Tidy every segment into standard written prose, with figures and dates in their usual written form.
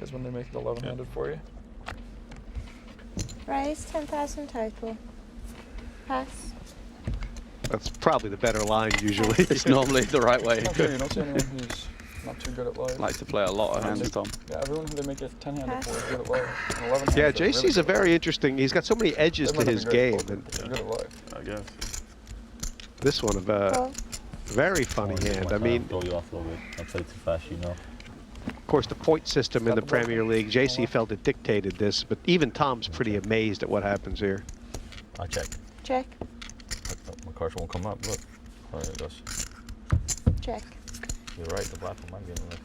is when they make it 1100 for you. Raise 10,000 total. Pass. That's probably the better line usually. It's normally the right way. Okay, you don't see anyone who's not too good at live. Like to play a lot of hands, Tom. Yeah, everyone who they make it 10-handed for is good at live. And 11 Yeah, JC's a very interesting. He's got so many edges to his game. And good at live. I guess. this one of very funny hand. I mean, throw you off a little bit. I play too fast, you know. of course, the point system in the Premier League, JC felt it dictated this, but even Tom's pretty amazed at what happens here. I check. Check. My card won't come up. Look. Oh, there it goes. Check. You're right. The black one might be in the way.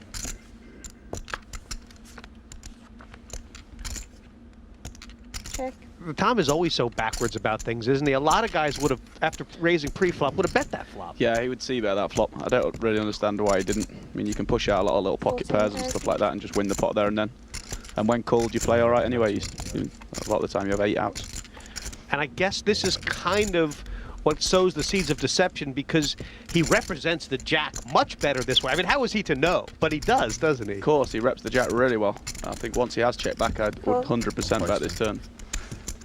Check. Tom is always so backwards about things, isn't he? A lot of guys would have, after raising pre-flop, would have bet that flop. Yeah, he would see about that flop. I don't really understand why he didn't. I mean, you can push out a lot of little pocket pairs and stuff like that and just win the pot there and then. And when called, you play all right anyway. A lot of the time, you have 8 outs. And I guess this is kind of what sows the seeds of deception, because he represents the jack much better this way. I mean, how is he to know? But he does, doesn't he? Of course, he reps the jack really well. I think once he has checked back, I would 100% bet this turn.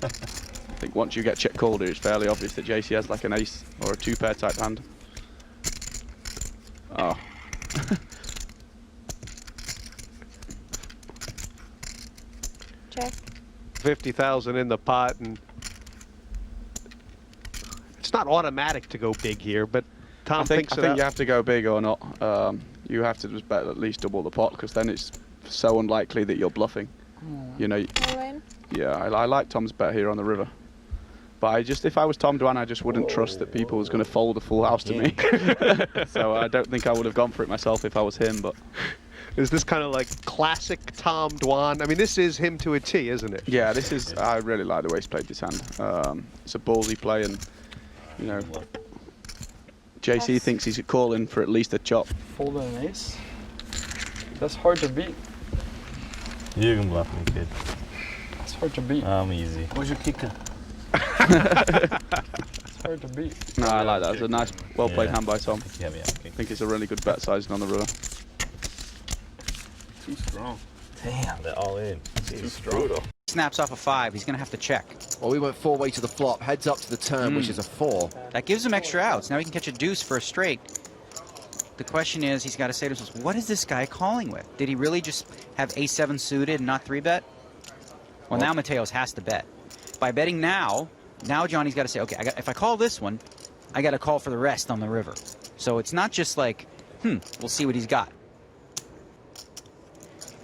I think once you get check called, it's fairly obvious that JC has like an ace or a 2-pair type hand. Oh. Check. 50,000 in the pot, and it's not automatic to go big here, but Tom thinks I think you have to go big or not. You have to just bet at least double the pot, because then it's so unlikely that you're bluffing. You know. Yeah, I like Tom's bet here on the river. But if I was Tom Dwan, I just wouldn't trust that people was going to fold a full house to me. So I don't think I would have gone for it myself if I was him. But is this kind of like classic Tom Dwan? I mean, this is him to a T, isn't it? Yeah, this is. I really like the way he's played this hand. It's a ballsy play, and you know, JC thinks he's calling for at least a chop. Folding an ace? That's hard to beat. You can bluff me, kid. That's hard to beat. I'm easy. Where's your kicker? It's hard to beat. No, I like that. It's a nice, well-played hand by Tom. Yeah, I think it's a really good bet sizing on the river. Too strong. Damn, they're all in. Too strong. Snaps off a 5, he's going to have to check. Well, we went 4-way to the flop, heads up to the turn, which is a 4. That gives him extra outs. Now he can catch a deuce for a straight. The question is, he's got to say to himself, what is this guy calling with? Did he really just have A7 suited and not 3-bet? Well, now Mateos has to bet. By betting now Johnny's got to say, okay, if I call this one, I got to call for the rest on the river. So it's not just like, we'll see what he's got.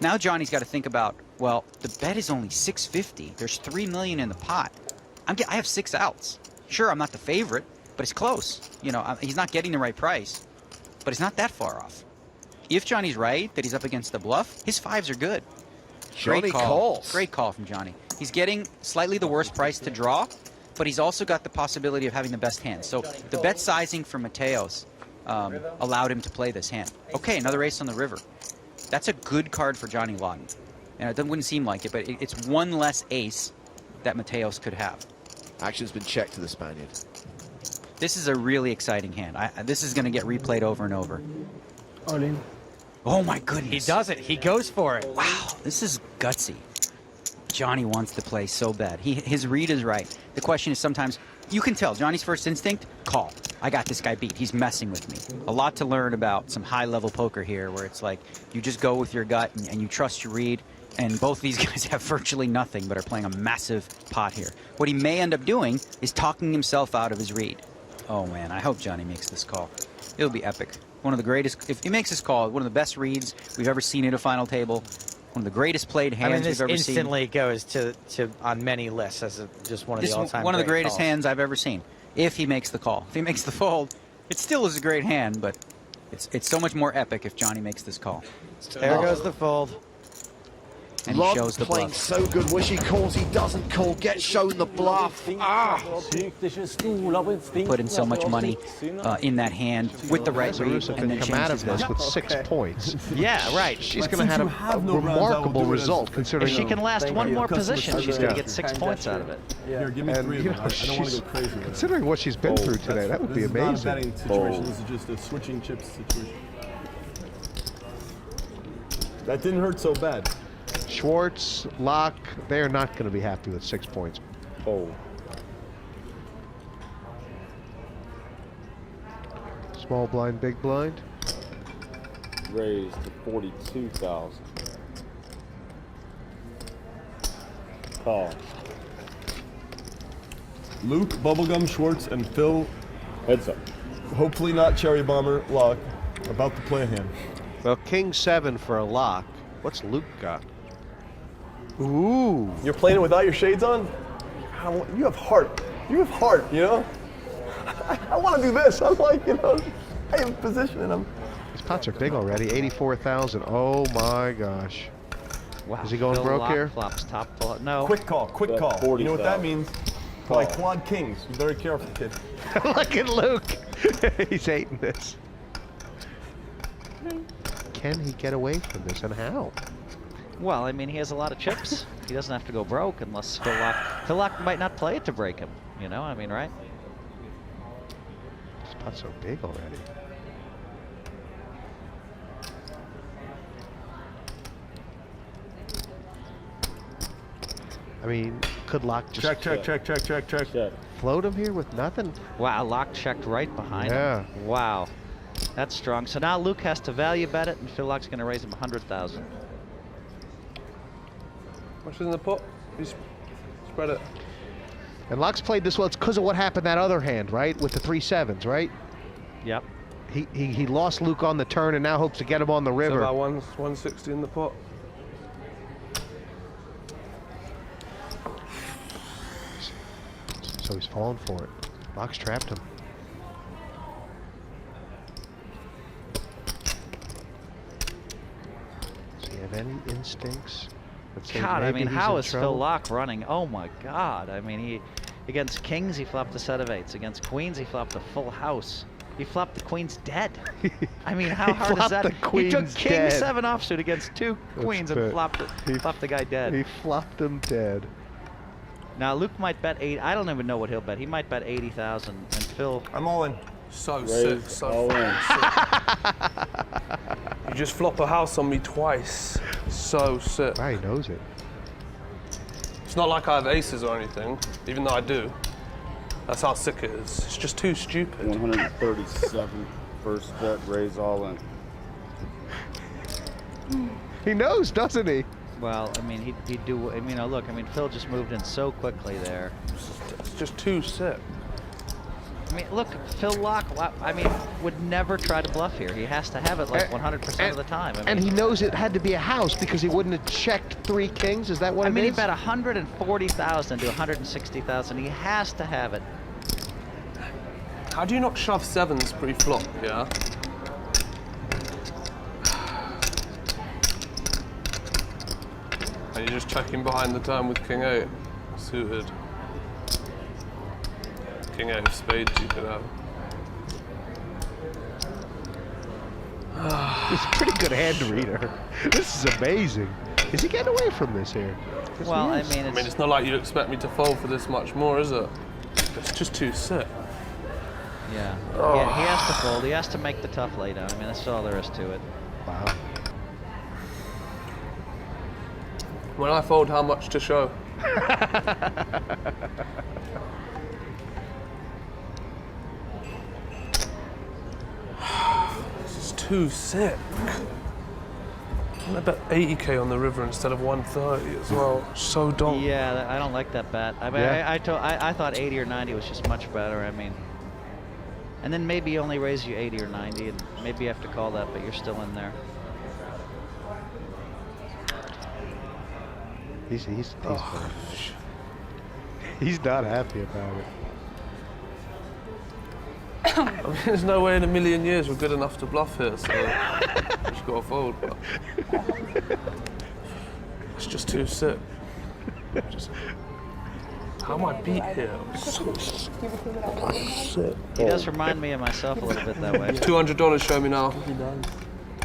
Now Johnny's got to think about, well, the bet is only 650. There's 3 million in the pot. I have 6 outs. Sure, I'm not the favorite, but it's close. You know, he's not getting the right price, but it's not that far off. If Johnny's right that he's up against the bluff, his 5s are good. Johnny calls. Great call from Johnny. He's getting slightly the worst price to draw, but he's also got the possibility of having the best hand. So the bet sizing for Mateos allowed him to play this hand. Okay, another ace on the river. That's a good card for Johnny Lawton. And it wouldn't seem like it, but it's one less ace that Mateos could have. Action's been checked to the Spaniard. This is a really exciting hand. This is going to get replayed over and over. All in. Oh my goodness. He does it. He goes for it. Wow, this is gutsy. Johnny wants to play so bad. His read is right. The question is sometimes, you can tell, Johnny's first instinct, call. I got this guy beat. He's messing with me. A lot to learn about some high-level poker here where it's like you just go with your gut and you trust your read, and both these guys have virtually nothing but are playing a massive pot here. What he may end up doing is talking himself out of his read. Oh, man, I hope Johnny makes this call. It'll be epic. One of the greatest, if he makes this call, one of the best reads we've ever seen at a final table. One of the greatest played hands we've ever seen. This instantly goes to on many lists as just one of the all-time one of the greatest calls. hands I've ever seen. If he makes the call. If he makes the fold, it still is a great hand, but it's so much more epic if Johnny makes this call. There goes the fold. And he shows the playing bluff. so good. Wish he calls, he doesn't call. Gets shown the bluff. Put in so much money in that hand with the right read, and then come out of this with 6 points. Yeah, right. She's going to have a remarkable result considering If she can last one more position, she's going to get 6 points out of it. Here, give me 3 of them. I don't want to go crazy. Considering what she's been through today, that would be amazing. This is not a betting situation. This is just a switching chips situation. That didn't hurt so bad. Schwartz, Locke, they're not going to be happy with 6 points. Oh. Small blind, big blind. Raised to 42,000. Call. Luke, Bubblegum, Schwartz, and Phil. Heads up. Hopefully not Cherry Bomber, Lock. About to play a hand. Well, King 7 for a lock. What's Luke got? Ooh. You're playing it without your shades on? You have heart. You have heart, you know? I want to do this. I'm like, you know, I have position in them. His pots are big already. 84,000. Oh my gosh. Wow. Is he going Phil broke Lock here? Flops top full. No. Quick call, quick Bet call. You know what that 40,000. means? Like quad kings. Be very careful, kid. Look at Luke. He's hating this. Can he get away from this, and how? Well, I mean, he has a lot of chips. He doesn't have to go broke unless Phil Lock. Phil Lock might not play it to break him. You know, I mean, right? This pot's so big already. I mean, could Locke just Check. float him here with nothing? Wow, Lock checked right behind Yeah. him. Wow. That's strong. So now Luke has to value bet it, and Phil Lock's going to raise him 100,000. Much is in the pot? You spread it. And Locke's played this well. It's because of what happened that other hand, right? With the 3-7s, right? Yep. He lost Luke on the turn and now hopes to get him on the So river. about 160 in the pot. So he's falling for it. Locke's trapped him. Does he have any instincts? that say God, I maybe mean, he's how in is Phil trouble? Lock running? Oh my God. I mean, he against kings, he flopped a set of 8s. Against queens, he flopped a full house. He flopped the queen's dead. I mean, how He hard is flopped that? the He took queen's king dead. 7 offsuit against 2 queens and fit. flopped the guy dead. He flopped him dead. Now Luke might bet 8. I don't even know what he'll bet. He might bet 80,000, and Phil. I'm all in. So sick. Raised So all in. You just flop a house on me twice. So sick. Ah, he knows it. It's not like I have aces or anything, even though I do. That's how sick it is. It's just too stupid. 137. First bet, raise all in. He knows, doesn't he? Well, I mean, he'd do. I mean, look. I mean, Phil just moved in so quickly there. It's just too sick. I mean, look, Phil Lock, I mean, would never try to bluff here. He has to have it like 100% of the time. I mean, And he knows it had to be a house because he wouldn't have checked 3 kings. Is that what I it mean, he is? bet 140,000 to 160,000. He has to have it. How do you not shove 7s pre-flop, yeah? And you're just checking behind the turn with King 8 suited. King 8 of spades you could have. He's a pretty good hand reader. This is amazing. Is he getting away from this here? Yes, Well, he I is. mean, I mean, it's not like you expect me to fold for this much more, is it? It's just too sick. yeah. Yeah, he has to fold. He has to make the tough laydown. I mean, that's all there is to it. Wow. When I fold, how much to show? This is too sick. I bet 80k on the river instead of 130 as well. So dumb. Yeah, I don't like that bet. I mean, Yeah. I thought 80 or 90 was just much better. I mean, and then maybe he only raise you 80 or 90, and maybe you have to call that, but you're still in there. He's not happy about it. I mean, there's no way in a million years we're good enough to bluff here, so just gotta fold. But it's just too sick. How am I beat here? I'm so sick. He does remind me of myself a little bit that way. $200 show me now.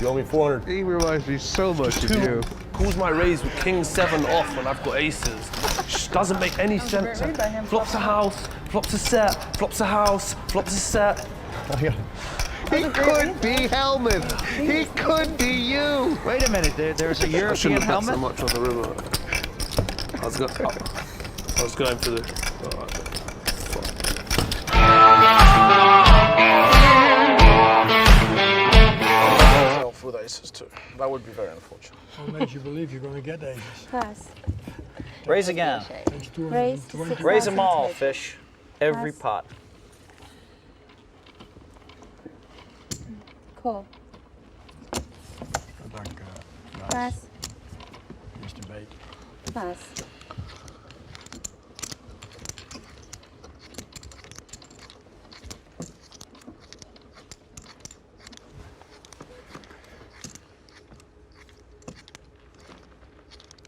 You owe me 400. He reminds me so much of you. Calls my raise with king 7 off when I've got aces. Just doesn't make any sense. Flops a house, flops a set, flops a house, flops a set. He could be Helmuth. He could be you. Wait a minute, there's a I European shouldn't have bet so helmet? much on the river. I was going for the. Myself with aces too. That would be very unfortunate. What makes you believe you're going to get aces? Pass. Raise again. It's Raise. 220. Raise them 6,000 all, total. fish. Every Pass. pot. Call. Dank, Pass. Mr. Bait. Pass.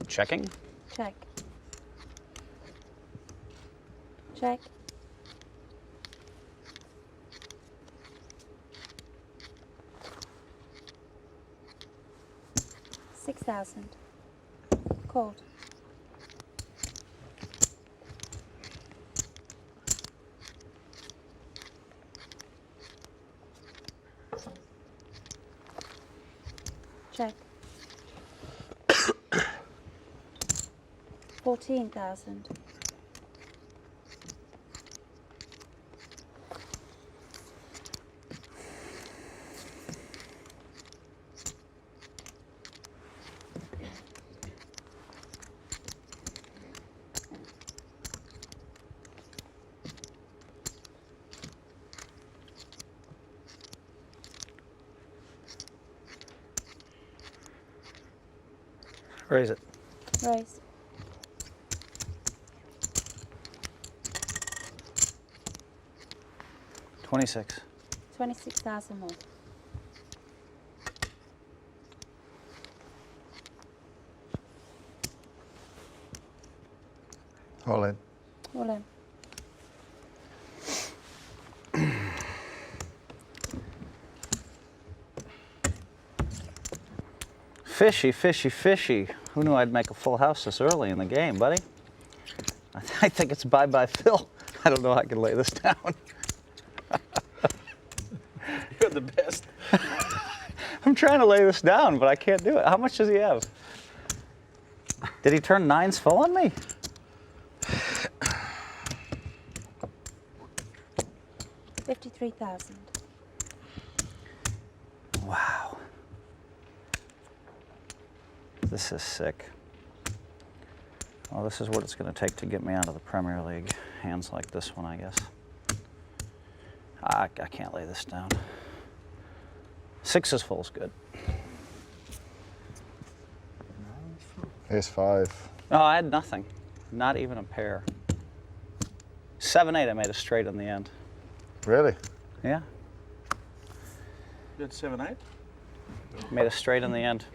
Checking. Check. Check. $6,000. Called. Check. 14,000. Raise it. Raise. $26. 26,000 more. All in. All in. Fishy, fishy, fishy. Who knew I'd make a full house this early in the game, buddy? I think it's bye-bye, Phil. I don't know how I can lay this down. You're the best. I'm trying to lay this down, but I can't do it. How much does he have? Did he turn nines full on me? $53,000. Wow. This is sick. Well, this is what it's going to take to get me out of the Premier League. Hands like this one, I guess. I can't lay this down. Sixes full is good. Here's 5. No, I had nothing. Not even a pair. 7-8, I made a straight in the end. Really? Yeah, You had 7-8? made a straight in the end.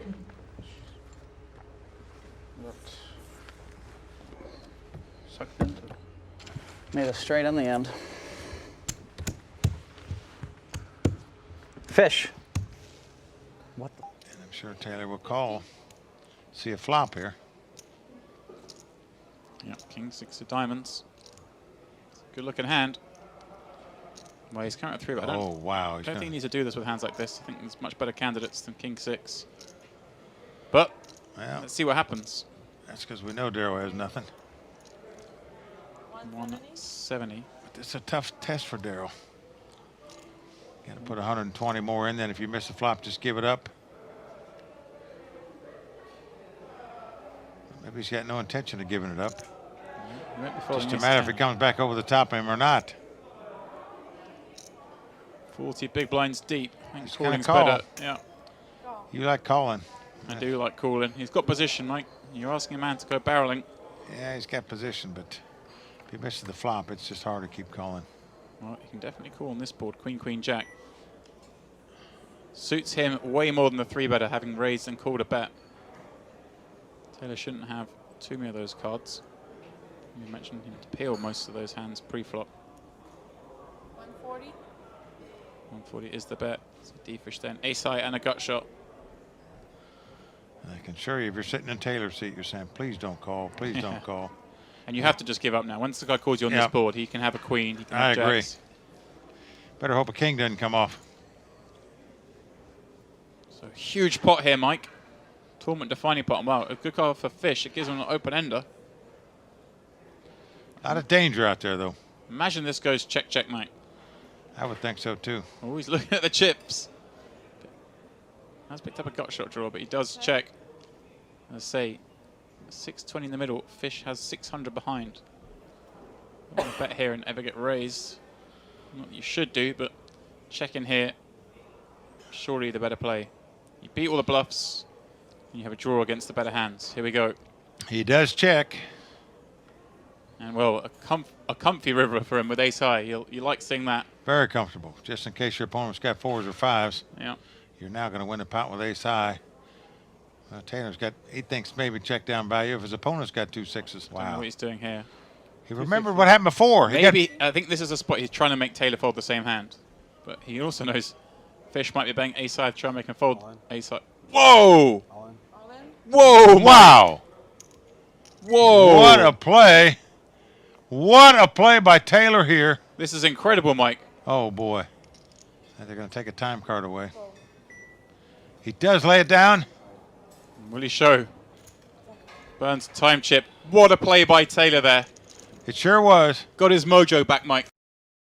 Sucked into. Made a straight in the end. Fish. What the? And I'm sure Taylor will call. See a flop here. Yep, king 6 of diamonds. Good looking hand. Well, he's counted 3, but I Oh, wow. don't think he needs to do this with hands like this. I think there's much better candidates than king 6. But Well, let's see what happens. that's because we know Darryl has nothing. 170. But it's a tough test for Darryl. Got to put 120 more in. Then if you miss a flop, just give it up. Maybe he's got no intention of giving it up. He won't be folding Just a ace matter if 10. it comes back over the top of him or not. 40 big blinds deep. I think He's gonna calling's call. better. Yeah, You like calling. I do like calling. He's got position, Mike. You're asking a man to go barreling. Yeah, he's got position, but if he misses the flop, it's just hard to keep calling. Well, you can definitely call on this board. Queen, queen, jack. Suits him way more than the 3-better, having raised and called a bet. Taylor shouldn't have too many of those cards. You mentioned him to peel most of those hands pre-flop. 140. 140 is the bet. So D-fish then. Ace-high and a gut shot. And I can assure you, if you're sitting in Taylor's seat, you're saying, please don't call, please don't call. And you have to just give up now. Once the guy calls you on this Yep. board, he can have a queen, he can I have agree. jacks. Better hope a king doesn't come off. So huge pot here, Mike. Tournament defining pot. Wow, a good card for Fish. It gives him an open ender. A lot of danger out there, though. Imagine this goes check, checkmate. I would think so, too. Always looking at the chips. Has picked up a gut shot draw, but he does check. As I say, 620 in the middle. Fish has 600 behind. I want to bet here and ever get raised. Not that you should do, but check in here. Surely the better play. You beat all the bluffs, and you have a draw against the better hands. Here we go. He does check. And well, a comfy river for him with ace high. You like seeing that. Very comfortable. Just in case your opponent's got 4s or 5s. Yeah. You're now going to win the pot with ace high. Taylor's got, he thinks maybe check down value if his opponent's got 2 6s. Wow. I don't know what he's doing here. He remembered what happened before. Maybe, I think this is a spot he's trying to make Taylor fold the same hand. But he also knows Fish might be betting ace high to try and make him fold ace high. Whoa! Whoa! Wow! Whoa! What a play. What a play by Taylor here. This is incredible, Mike. Oh, boy. They're going to take a time card away. He does lay it down. Will he show? Burns time chip. What a play by Taylor there. It sure was. Got his mojo back, Mike.